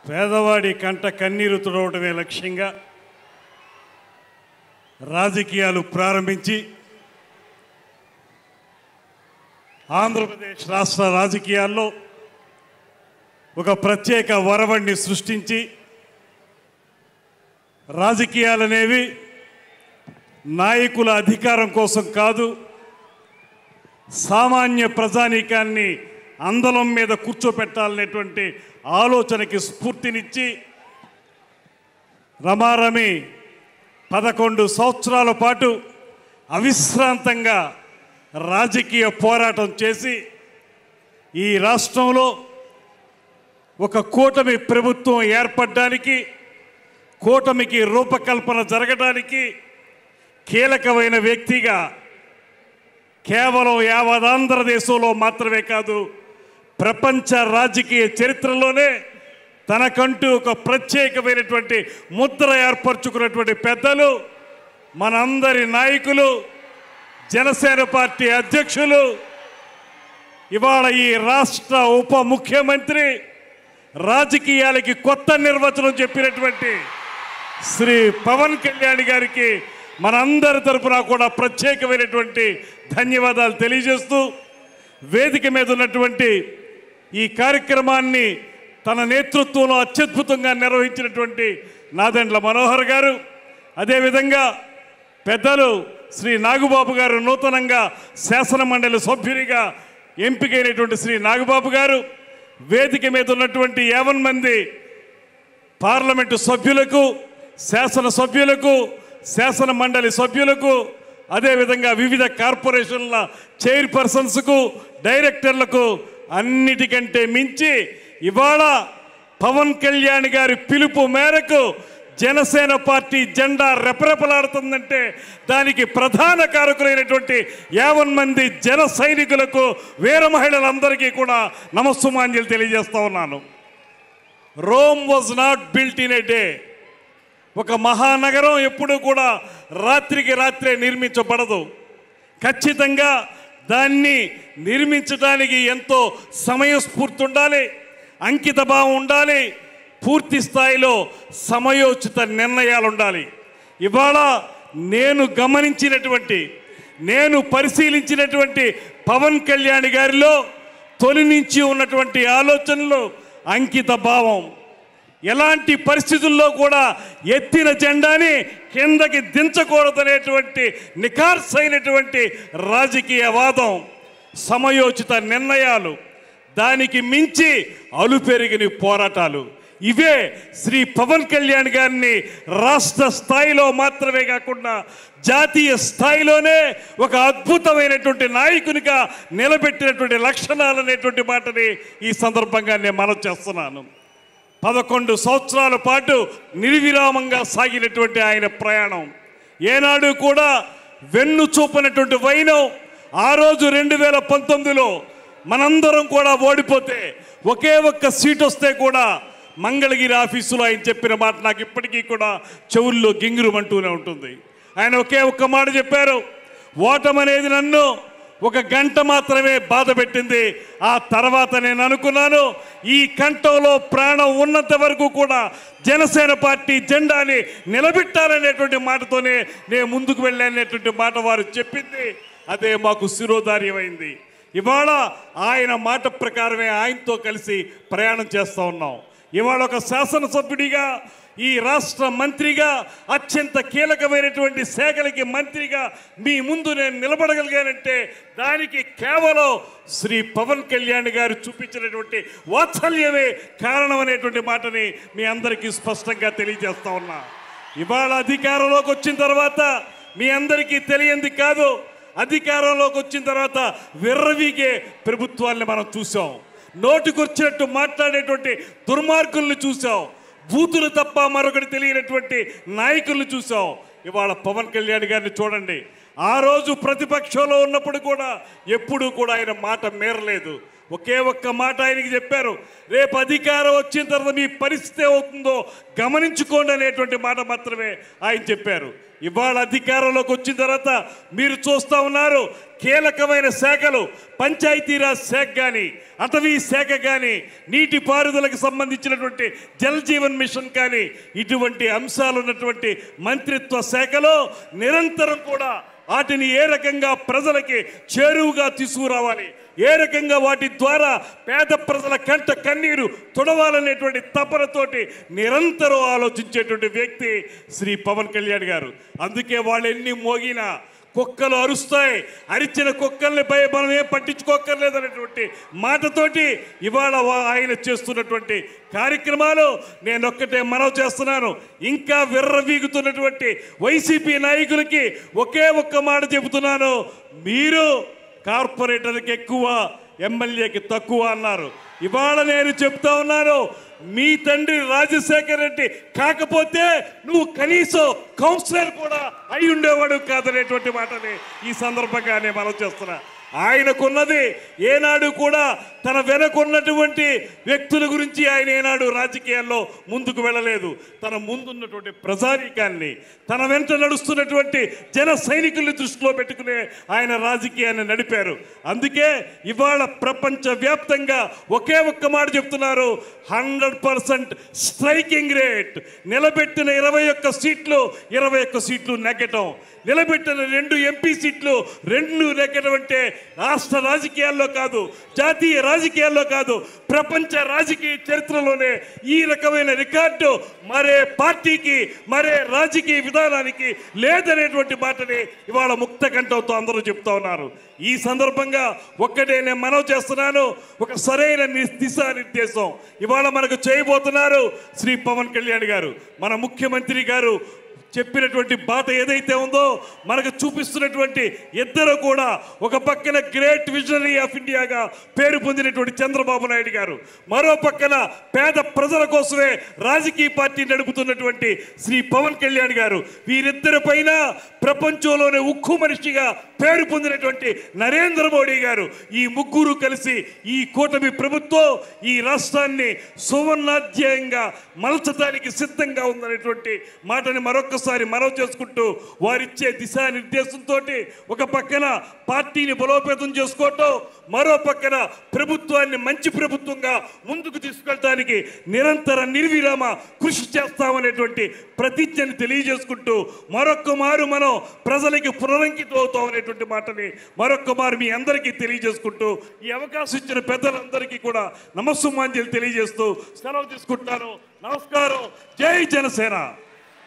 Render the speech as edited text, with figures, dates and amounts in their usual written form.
పేదవాడి కంట కన్నీరు తుడవటమే లక్ష్యంగా రాజకీయాలు ప్రారంభించి ఆంధ్రప్రదేశ్ రాష్ట్ర రాజకీయాల్లో ఒక ప్రత్యేక వరవడిని సృష్టించి రాజకీయాలనేవి నాయకుల అధికారం కోసం కాదు, సామాన్య ప్రజానీకాన్ని అందలం మీద కూర్చోపెట్టాలనేటువంటి ఆలోచనకి స్ఫూర్తినిచ్చి రమారమి 11 సంవత్సరాల పాటు అవిశ్రాంతంగా రాజకీయ పోరాటం చేసి ఈ రాష్ట్రంలో ఒక కూటమి ప్రభుత్వం ఏర్పడడానికి, కూటమికి రూపకల్పన జరగడానికి కీలకమైన వ్యక్తిగా కేవలం యావత్ ఆంధ్రదేశంలో మాత్రమే కాదు, ప్రపంచ రాజకీయ చరిత్రలోనే తనకంటూ ఒక ప్రత్యేకమైనటువంటి ముద్ర ఏర్పరచుకున్నటువంటి పెద్దలు, మనందరి నాయకులు, జనసేన పార్టీ అధ్యక్షులు, ఇవాళ ఈ రాష్ట్ర ఉప ముఖ్యమంత్రి, రాజకీయాలకి కొత్త నిర్వచనం చెప్పినటువంటి శ్రీ పవన్ కళ్యాణ్ గారికి మనందరి తరపున కూడా ప్రత్యేకమైనటువంటి ధన్యవాదాలు తెలియజేస్తూ, వేదిక మీద ఉన్నటువంటి ఈ కార్యక్రమాన్ని తన నేతృత్వంలో అత్యద్భుతంగా నిర్వహించినటువంటి నాదెండ్ల మనోహర్ గారు, అదేవిధంగా పెద్దలు శ్రీ నాగబాబు గారు, నూతనంగా శాసనమండలి సభ్యునిగా ఎంపికైనటువంటి శ్రీ నాగబాబు గారు, వేదిక మీద ఉన్నటువంటి 50 మంది పార్లమెంటు సభ్యులకు, శాసన సభ్యులకు, శాసన మండలి సభ్యులకు, అదేవిధంగా వివిధ కార్పొరేషన్ల చైర్పర్సన్స్కు, డైరెక్టర్లకు, అన్నిటికంటే మించి ఇవాళ పవన్ కళ్యాణ్ గారి పిలుపు మేరకు జనసేన పార్టీ జెండా రెపరెపలాడుతుందంటే దానికి ప్రధాన కారకులైనటువంటి 50 మంది జన సైనికులకు, వీర మహిళలందరికీ కూడా నమస్సుమాంజలి తెలియజేస్తా ఉన్నాను. Rome was not built in a day. ఒక మహానగరం ఎప్పుడూ కూడా రాత్రికి రాత్రే నిర్మించబడదు. ఖచ్చితంగా దాన్ని నిర్మించడానికి ఎంతో సమయస్ఫూర్తి ఉండాలి, అంకిత భావం ఉండాలి, పూర్తి స్థాయిలో సమయోచిత నిర్ణయాలు ఉండాలి. ఇవాళ నేను గమనించినటువంటి, నేను పరిశీలించినటువంటి పవన్ కళ్యాణ్ గారిలో తొలి నుంచి ఉన్నటువంటి ఆలోచనలు, అంకిత భావం, ఎలాంటి పరిస్థితుల్లో కూడా ఎత్తిన జెండాని కిందకి దించకూడదనేటువంటి నిఖార్సైనటువంటి రాజకీయ వాదం, సమయోచిత నిర్ణయాలు, దానికి మించి అలుపెరిగిన పోరాటాలు, ఇవే శ్రీ పవన్ కళ్యాణ్ గారిని రాష్ట్ర స్థాయిలో మాత్రమే కాకుండా జాతీయ స్థాయిలోనే ఒక అద్భుతమైనటువంటి నాయకునిగా నిలబెట్టినటువంటి లక్షణాలు అనేటువంటి మాటని ఈ సందర్భంగా నేను మనవి చేస్తున్నాను. 11 సంవత్సరాల పాటు నిర్విరామంగా సాగినటువంటి ఆయన ప్రయాణం ఏనాడు కూడా వెన్ను చూపనటువంటి వైనం. ఆ రోజు 2019లో మనందరం కూడా ఓడిపోతే ఒకే ఒక్క సీట్ వస్తే కూడా మంగళగిరి ఆఫీసులో ఆయన చెప్పిన మాట నాకు ఇప్పటికీ కూడా చెవుల్లో గింగురుమంటూనే ఉంటుంది. ఆయన ఒకే ఒక్క మాట చెప్పారు, ఓటమనేది నన్ను 1 గంట మాత్రమే బాధ పెట్టింది. ఆ తర్వాత నేను అనుకున్నాను, ఈ కంఠంలో ప్రాణం ఉన్నంత వరకు కూడా జనసేన పార్టీ జెండాని నిలబెట్టాలనేటువంటి మాటతోనే నేను ముందుకు వెళ్ళాననేటువంటి మాట వారు చెప్పింది. అదే మాకు శిరోధార్యమైంది. ఇవాళ ఆయన మాట ప్రకారమే ఆయనతో కలిసి ప్రయాణం చేస్తూ ఉన్నాం. ఇవాళ ఒక శాసనసభ్యుడిగా, ఈ రాష్ట్ర మంత్రిగా, అత్యంత కీలకమైనటువంటి శాఖలకి మంత్రిగా మీ ముందు నేను నిలబడగలిగానంటే దానికి కేవలం శ్రీ పవన్ కళ్యాణ్ గారు చూపించినటువంటి వాత్సల్యమే కారణం అనేటువంటి మాటని మీ అందరికీ స్పష్టంగా తెలియజేస్తా ఉన్నా. ఇవాళ అధికారంలోకి వచ్చిన తర్వాత మీ అందరికీ తెలియంది కాదు, అధికారంలోకి వచ్చిన తర్వాత విర్రవీగే ప్రభుత్వాన్ని మనం చూసాం. నోటికొచ్చినట్టు మాట్లాడేటువంటి దుర్మార్గుల్ని చూసాం. బూతులు తప్ప మరొకటి తెలియనటువంటి నాయకుల్ని చూసాం. ఇవాళ పవన్ కళ్యాణ్ గారిని చూడండి. ఆ రోజు ప్రతిపక్షంలో ఉన్నప్పుడు కూడా ఎప్పుడూ కూడా ఆయన మాట మేరలేదు. ఒకే ఒక్క మాట ఆయనకి చెప్పారు, రేపు అధికారం వచ్చిన తర్వాత మీ పరిస్థితి అవుతుందో గమనించుకోండి అనేటువంటి మాట మాత్రమే ఆయన చెప్పారు. ఇవాళ అధికారంలోకి వచ్చిన తర్వాత మీరు చూస్తూ ఉన్నారు, కీలకమైన శాఖలు పంచాయతీరాజ్ శాఖ కానీ, అటవీ శాఖ కానీ, నీటిపారుదలకు సంబంధించినటువంటి జల్ జీవన్ మిషన్ కానీ, ఇటువంటి అంశాలు ఉన్నటువంటి మంత్రిత్వ శాఖలో నిరంతరం కూడా వాటిని ఏ రకంగా ప్రజలకి చేరువుగా తీసుకురావాలి, ఏ రకంగా వాటి ద్వారా పేద ప్రజల కంట కన్నీరు తుడవాలనేటువంటి తపనతోటి నిరంతరం ఆలోచించేటువంటి వ్యక్తి శ్రీ పవన్ కళ్యాణ్ గారు. అందుకే వాళ్ళు ఎన్ని మోగినా కుక్కలు అరుస్తాయి, అరిచిన కుక్కల్ని మనం ఏం పట్టించుకోక్కర్లేదనేటువంటి మాటతోటి ఇవాళ ఆయన చేస్తున్నటువంటి కార్యక్రమాలు నేను ఒక్కటే మనవి చేస్తున్నాను. ఇంకా విర్రవీగుతున్నటువంటి వైసీపీ నాయకులకి ఒకే ఒక్క మాట చెబుతున్నాను, మీరు కార్పొరేటర్కి ఎక్కువ, ఎమ్మెల్యేకి తక్కువ అన్నారు. ఇవాళ నేను చెప్తా ఉన్నాను, మీ తండ్రి రాజశేఖర్ రెడ్డి కాకపోతే నువ్వు కనీసం కౌన్సిలర్ కూడా అయి ఉండేవాడు కాదనేటువంటి మాటని ఈ సందర్భంగానే మనం చేస్తున్నా. ఆయనకున్నది ఏనాడు కూడా తన వెనకున్నటువంటి వ్యక్తుల గురించి ఆయన ఏనాడు రాజకీయాల్లో ముందుకు వెళ్ళలేదు. తన ముందున్నటువంటి ప్రజానీకాన్ని, తన వెంట నడుస్తున్నటువంటి జన సైనికుల్ని దృష్టిలో పెట్టుకునే ఆయన రాజకీయాన్ని నడిపారు. అందుకే ఇవాళ ప్రపంచవ్యాప్తంగా ఒకే ఒక్క మాట చెప్తున్నారు, 100% స్ట్రైకింగ్ రేట్. నిలబెట్టిన 21 సీట్లు 21 సీట్లు నెగ్గటం, నిలబెట్టిన 2 ఎంపీ సీట్లు 2 నెగ్గడం అంటే రాష్ట్ర రాజకీయాల్లో కాదు, జాతీయ రాజకీయాల్లో కాదు, ప్రపంచ రాజకీయ చరిత్రలోనే ఈ రకమైన రికార్డు మరే పార్టీకి, మరే రాజకీయ విధానానికి లేదనేటువంటి మాటని ఇవాళ ముక్త కంఠంతో అందరూ చెప్తా ఉన్నారు. ఈ సందర్భంగా ఒక్కటే నేను మనవి చేస్తున్నాను, ఒక సరైన దిశానిర్దేశం ఇవాళ మనకు చేయబోతున్నారు శ్రీ పవన్ కళ్యాణ్ గారు. మన ముఖ్యమంత్రి గారు చెప్పినటువంటి బాట ఏదైతే ఉందో మనకు చూపిస్తున్నటువంటి ఇద్దరు కూడా, ఒక పక్కన గ్రేట్ విజనరీ ఆఫ్ ఇండియాగా పేరు పొందినటువంటి చంద్రబాబు నాయుడు గారు, మరో పక్కన పేద ప్రజల కోసమే రాజకీయ పార్టీ నడుపుతున్నటువంటి శ్రీ పవన్ కళ్యాణ్ గారు. వీరిద్దరి పైన ప్రపంచంలోనే ఉక్కు మనిషిగా పేరు పొందినటువంటి నరేంద్ర మోడీ గారు, ఈ ముగ్గురు కలిసి ఈ కూటమి ప్రభుత్వం ఈ రాష్ట్రాన్ని సువర్ణాధ్యాయంగా మలచడానికి సిద్ధంగా ఉందనేటువంటి మాటని మరొకసారి మనవి చేసుకుంటూ, వారిచ్చే దిశానిర్దేశంతో ఒక పక్కన పార్టీని బలోపేతం చేసుకోవటం, మరో పక్కన ప్రభుత్వాన్ని మంచి ప్రభుత్వంగా ముందుకు తీసుకెళ్ళడానికి నిరంతర నిర్విరామ కృషి చేస్తామనేటువంటి ప్రతిజ్ఞని తెలియజేసుకుంటూ, మరొక్క మారు మనం ప్రజలకి పునరంకితం అవుతాం అనేటువంటి మాటని మరొక్క మారు మీ అందరికీ తెలియజేసుకుంటూ, ఈ అవకాశం ఇచ్చిన పెద్దలందరికీ కూడా నమస్సుమాంజలి తెలియజేస్తూ సెలవు తీసుకుంటున్నాను. నమస్కారం. జై జనసేన.